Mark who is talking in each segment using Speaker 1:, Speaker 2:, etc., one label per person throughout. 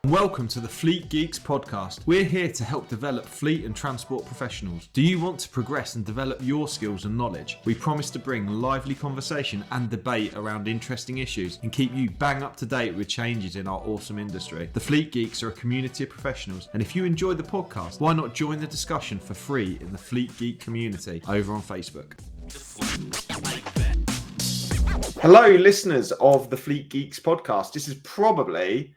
Speaker 1: Welcome to the Fleet Geeks podcast. We're here to help develop fleet and transport professionals. Do you want to progress and develop your skills and knowledge? We promise to bring lively conversation and debate around interesting issues and keep you bang up to date with changes in our awesome industry. The Fleet Geeks are a community of professionals, and if you enjoy the podcast, why not join the discussion for free in the Fleet Geek community over on Facebook. Hello, listeners of the Fleet Geeks podcast. This is probably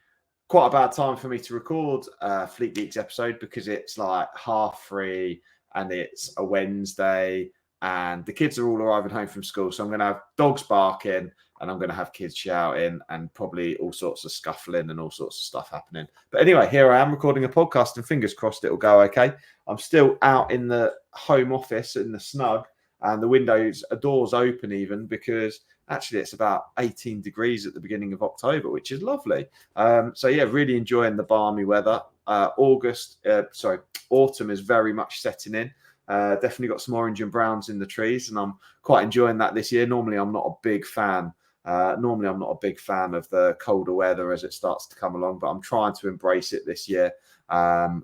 Speaker 1: quite a bad time for me to record a Fleet Geeks episode because it's like 3:30 and it's a Wednesday and the kids are all arriving home from school. So I'm going to have dogs barking and I'm going to have kids shouting and probably all sorts of scuffling and all sorts of stuff happening. But anyway, here I am recording a podcast and fingers crossed it'll go okay. I'm still out in the home office in the snug and the doors open even because actually it's about 18 degrees at the beginning of October, which is lovely. So yeah, really enjoying the balmy weather. Autumn is very much setting in. Definitely got some orange and browns in the trees, and I'm quite enjoying that this year. Normally I'm not a big fan of the colder weather as it starts to come along, but I'm trying to embrace it this year.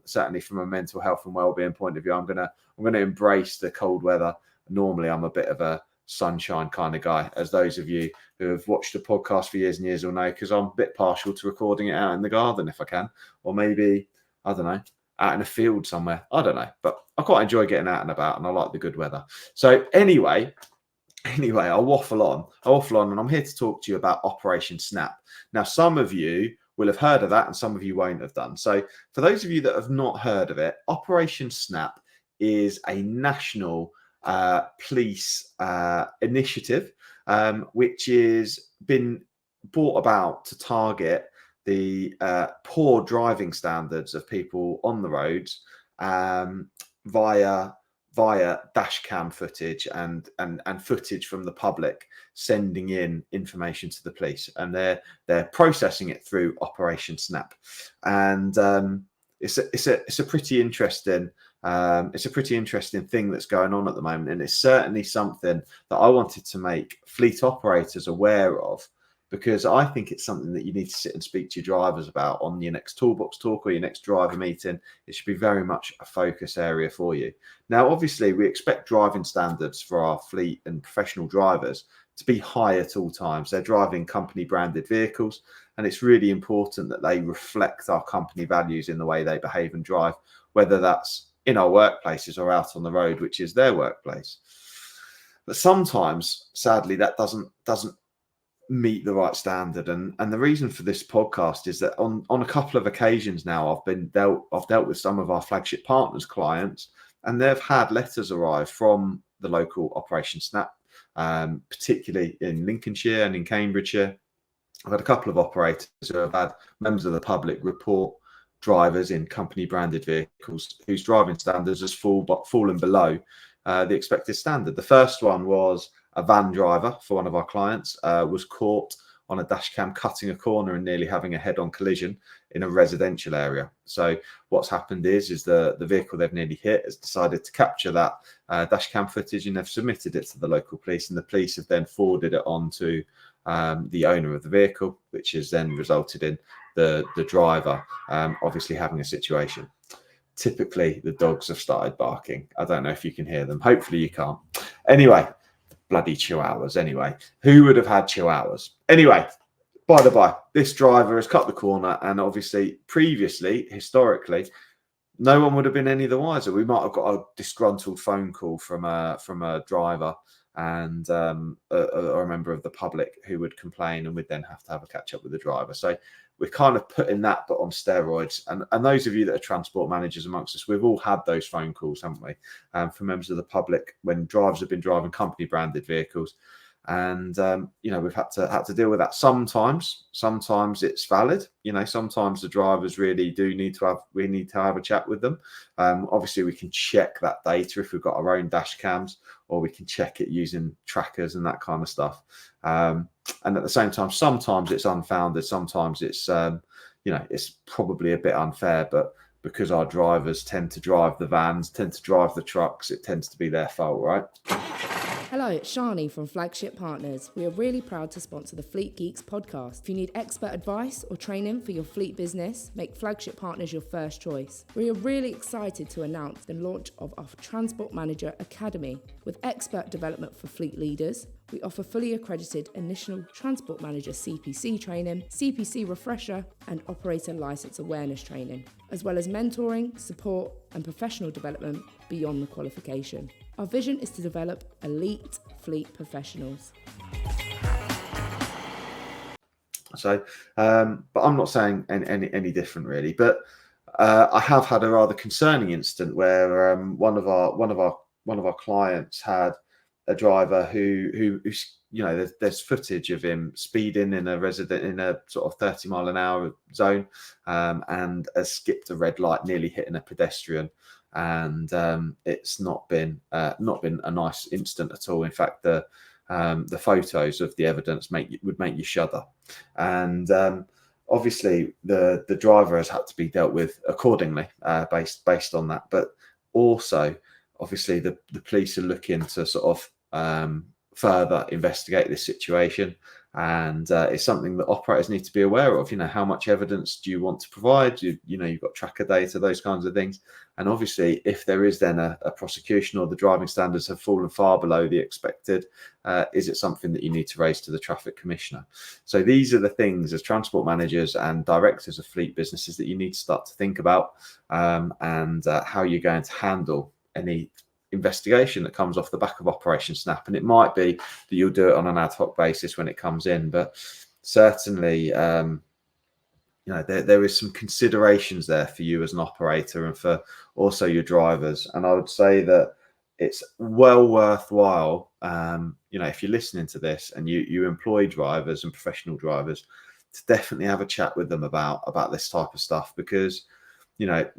Speaker 1: Certainly from a mental health and well-being point of view, I'm gonna embrace the cold weather. Normally I'm a bit of a sunshine kind of guy, as those of you who have watched the podcast for years and years will know, because I'm a bit partial to recording it out in the garden if I can, or maybe, I don't know, out in a field somewhere. I don't know, but I quite enjoy getting out and about and I like the good weather. So anyway, I'll waffle on and I'm here to talk to you about Operation Snap. Now, some of you will have heard of that and some of you won't have done. So for those of you that have not heard of it, Operation Snap is a national police initiative, which has been brought about to target the poor driving standards of people on the roads via dashcam footage and footage from the public sending in information to the police, and they're processing it through Operation Snap, and it's a pretty interesting. It's a pretty interesting thing that's going on at the moment, and it's certainly something that I wanted to make fleet operators aware of, because I think it's something that you need to sit and speak to your drivers about on your next toolbox talk or your next driver meeting. It should be very much a focus area for you. Now, obviously, we expect driving standards for our fleet and professional drivers to be high at all times. They're driving company branded vehicles, and it's really important that they reflect our company values in the way they behave and drive, whether that's in our workplaces or out on the road, which is their workplace. But sometimes, sadly, that doesn't meet the right standard. And the reason for this podcast is that on a couple of occasions now, I've dealt with some of our flagship partners, clients, and they've had letters arrive from the local Operation Snap, particularly in Lincolnshire and in Cambridgeshire. I've had a couple of operators who have had members of the public report drivers in company branded vehicles whose driving standards has fallen below the expected standard. The first one was a van driver for one of our clients, was caught on a dash cam cutting a corner and nearly having a head-on collision in a residential area. So what's happened is the vehicle they've nearly hit has decided to capture that dash cam footage, and they've submitted it to the local police, and the police have then forwarded it on to the owner of the vehicle, which has then resulted in the driver obviously having a situation. Typically, the dogs have started barking. I don't know if you can hear them. Hopefully you can't. Anyway, bloody chihuahuas. Anyway, who would have had chihuahuas? Anyway, by the by, this driver has cut the corner, and obviously previously, historically, no one would have been any the wiser. We might have got a disgruntled phone call from a driver and a member of the public who would complain, and we'd then have to have a catch up with the driver. So we're kind of putting that, but on steroids. And those of you that are transport managers amongst us, we've all had those phone calls, haven't we? From members of the public when drivers have been driving company branded vehicles. And, we've had to deal with that. Sometimes it's valid. Sometimes the drivers really do need to have a chat with them. Obviously, we can check that data if we've got our own dash cams, or we can check it using trackers and that kind of stuff. And at the same time, sometimes it's unfounded. Sometimes it's, it's probably a bit unfair, but because our drivers tend to drive the vans, tend to drive the trucks, it tends to be their fault, right?
Speaker 2: Hello, it's Shani from Flagship Partners. We are really proud to sponsor the Fleet Geeks podcast. If you need expert advice or training for your fleet business, make Flagship Partners your first choice. We are really excited to announce the launch of our Transport Manager Academy. With expert development for fleet leaders, we offer fully accredited initial Transport Manager CPC training, CPC refresher, and operator license awareness training, as well as mentoring, support, and professional development beyond the qualification. Our vision is to develop elite fleet professionals.
Speaker 1: So, but I'm not saying any different really. But I have had a rather concerning incident where one of our clients had a driver who there's footage of him speeding in a sort of 30-mile-an-hour zone, and has skipped a red light, nearly hitting a pedestrian. And it's not been a nice incident at all. In fact, the photos of the evidence would make you shudder. And obviously, the driver has had to be dealt with accordingly, based on that. But also, obviously, the police are looking to sort of further investigate this situation, and it's something that operators need to be aware of. How much evidence do you want to provide? You've got tracker data, those kinds of things. And obviously, if there is then a prosecution, or the driving standards have fallen far below the expected, is it something that you need to raise to the traffic commissioner? So these are the things, as transport managers and directors of fleet businesses, that you need to start to think about, and how you're going to handle any investigation that comes off the back of Operation Snap. And it might be that you'll do it on an ad hoc basis when it comes in, but certainly there is some considerations there for you as an operator, and for also your drivers. And I would say that it's well worthwhile, if you're listening to this and you employ drivers and professional drivers, to definitely have a chat with them about this type of stuff. Because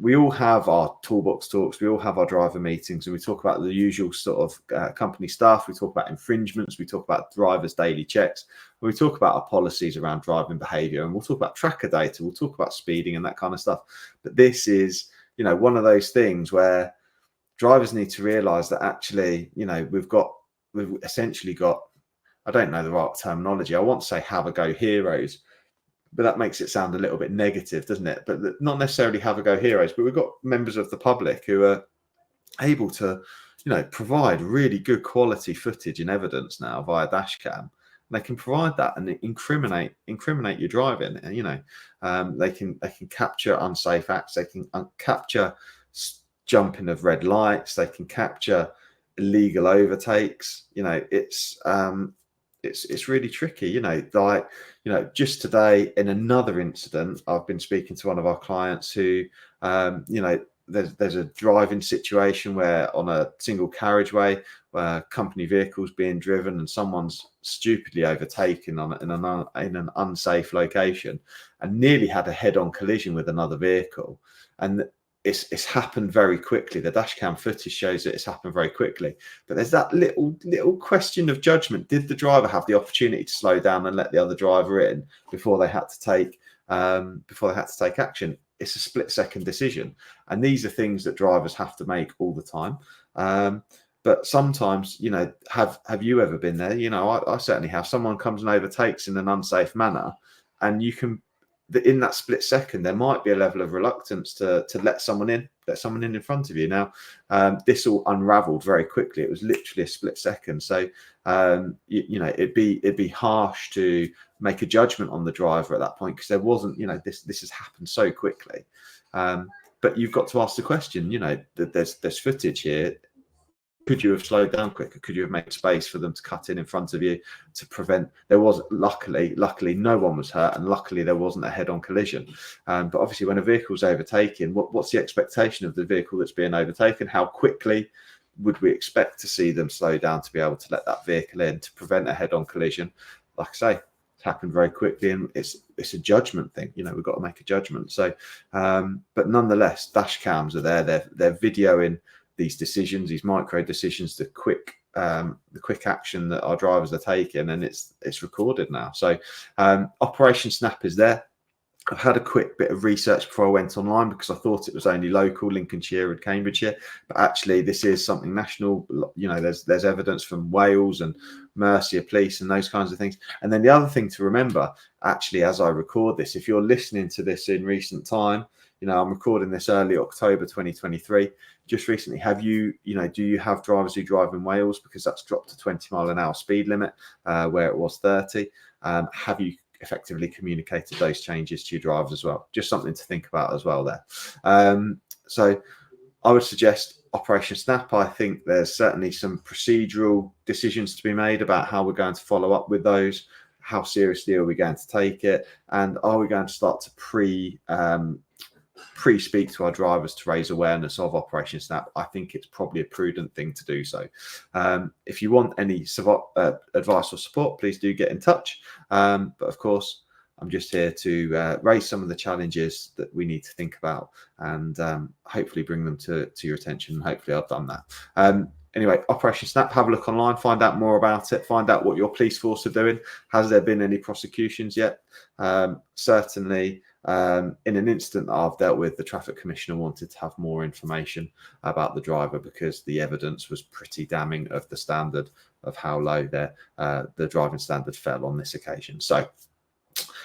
Speaker 1: we all have our toolbox talks, we all have our driver meetings, and we talk about the usual sort of company stuff. We talk about infringements, we talk about drivers' daily checks, we talk about our policies around driving behaviour, and we'll talk about tracker data, we'll talk about speeding and that kind of stuff. But this is, one of those things where drivers need to realise that actually, we've essentially got, I don't know the right terminology, I want to say have a go heroes, but that makes it sound a little bit negative, doesn't it? But not necessarily have a go heroes, but we've got members of the public who are able to, provide really good quality footage and evidence now via dashcam. They can provide that and incriminate your driving. And they can capture unsafe acts. They can capture jumping of red lights. They can capture illegal overtakes. It's really tricky, just today in another incident, I've been speaking to one of our clients who, there's a driving situation where on a single carriageway where company vehicles being driven and someone's stupidly overtaken in an unsafe location and nearly had a head-on collision with another vehicle. And it's happened very quickly. The dashcam footage shows that it's happened very quickly. But there's that little question of judgment. Did the driver have the opportunity to slow down and let the other driver in before they had to take action? It's a split-second decision, and these are things that drivers have to make all the time. But sometimes, have you ever been there? I certainly have. Someone comes and overtakes in an unsafe manner, and you can. In that split second, there might be a level of reluctance to let someone in front of you. Now, this all unravelled very quickly. It was literally a split second. So, it'd be harsh to make a judgment on the driver at that point, because there wasn't, this has happened so quickly. But you've got to ask the question. There's footage here. Could you have slowed down quicker? Could you have made space for them to cut in front of you to prevent? There was luckily no one was hurt, and luckily there wasn't a head-on collision. But obviously, when a vehicle's overtaken, what's the expectation of the vehicle that's being overtaken? How quickly would we expect to see them slow down to be able to let that vehicle in to prevent a head-on collision? Like I say, it's happened very quickly, and it's a judgment thing. We've got to make a judgment. So, but nonetheless, dash cams are there. They're videoing these decisions, these micro decisions, the quick action that our drivers are taking, and it's recorded now. So Operation Snap is there. I've had a quick bit of research before I went online because I thought it was only local, Lincolnshire and Cambridgeshire, but actually this is something national. You know, there's evidence from Wales and Mercia Police and those kinds of things. And then the other thing to remember, actually, as I record this, if you're listening to this in recent time, you know, I'm recording this early October 2023. Just recently, do you have drivers who drive in Wales, because that's dropped to 20 mph speed limit where it was 30? Have you effectively communicated those changes to your drivers as well? Just something to think about as well there. So I would suggest Operation Snap. I think there's certainly some procedural decisions to be made about how we're going to follow up with those. How seriously are we going to take it? And are we going to start to pre-speak to our drivers to raise awareness of Operation Snap? I think it's probably a prudent thing to do so. If you want any advice or support, please do get in touch. But of course, I'm just here to raise some of the challenges that we need to think about and hopefully bring them to your attention. Hopefully I've done that. Anyway, Operation Snap, have a look online, find out more about it, find out what your police force are doing. Has there been any prosecutions yet? Certainly, in an incident that I've dealt with, the traffic commissioner wanted to have more information about the driver because the evidence was pretty damning of the standard of how low the driving standard fell on this occasion. So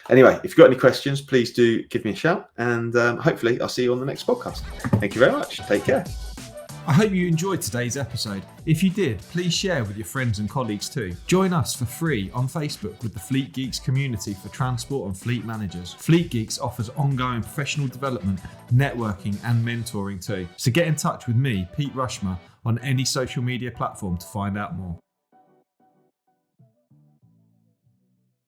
Speaker 1: anyway, if you've got any questions, please do give me a shout, and hopefully I'll see you on the next podcast. Thank you very much. Take care.
Speaker 3: I hope you enjoyed today's episode. If you did, please share with your friends and colleagues too. Join us for free on Facebook with the Fleet Geeks community for transport and fleet managers. Fleet Geeks offers ongoing professional development, networking and mentoring too. So get in touch with me, Pete Rushmer, on any social media platform to find out more.